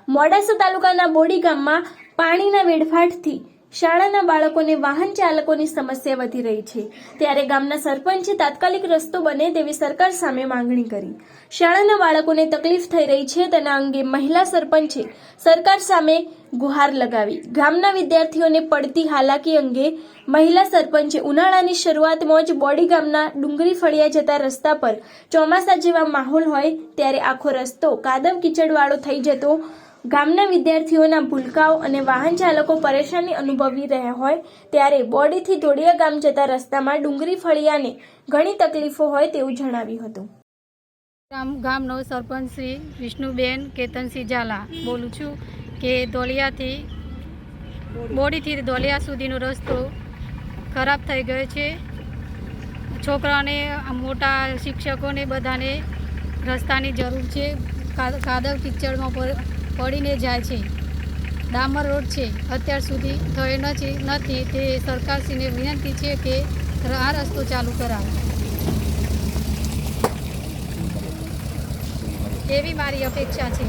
મોડાસા તાલુકાના બોડી ગામમાં પાણીના વેડફાટથી શાળાના બાળકોને વાહન ચાલકોની સમસ્યા વધી રહી છે। ત્યારે ગામના સરપંચે તાત્કાલિક રસ્તો બને તેવી સરકાર સામે માંગણી કરી। શાળાના બાળકોને તકલીફ થઈ રહી છે તેના અંગે મહિલા સરપંચે સરકાર સામે ગુહાર લગાવી। ગામના વિદ્યાર્થીઓને પડતી હાલાકી અંગે મહિલા સરપંચે ઉનાળાની શરૂઆતમાં જ બોડી ગામના ડુંગરી ફળિયા જતા રસ્તા પર ચોમાસા જેવા માહોલ હોય ત્યારે આખો રસ્તો કાદવ કીચડવાળો થઈ જતો ગામના વિદ્યાર્થીઓના ભૂલકાઓ અને વાહન ચાલકો પરેશાની અનુભવી રહ્યા હોય ત્યારે બોડીથી ધોળિયા ગામ જતા રસ્તામાં ડુંગરી ફળિયાને ઘણી તકલીફો હોય તેવું જણાવ્યું હતું। ગામનો સરપંચ શ્રી વિષ્ણુબેન કેતનસિંહ ઝાલા બોલું છું કે બોડીથી ધોળિયા સુધીનો રસ્તો ખરાબ થઈ ગયો છે। છોકરાઓને મોટા શિક્ષકોને બધાને રસ્તાની જરૂર છે। કાદવ કિચડમાં પડીને જાય છે। ડામર રોડ છે અત્યાર સુધી થયો નથી તે સરકારશ્રીને વિનંતી છે કે આ રસ્તો ચાલુ કરાવે એવી મારી અપેક્ષા છે।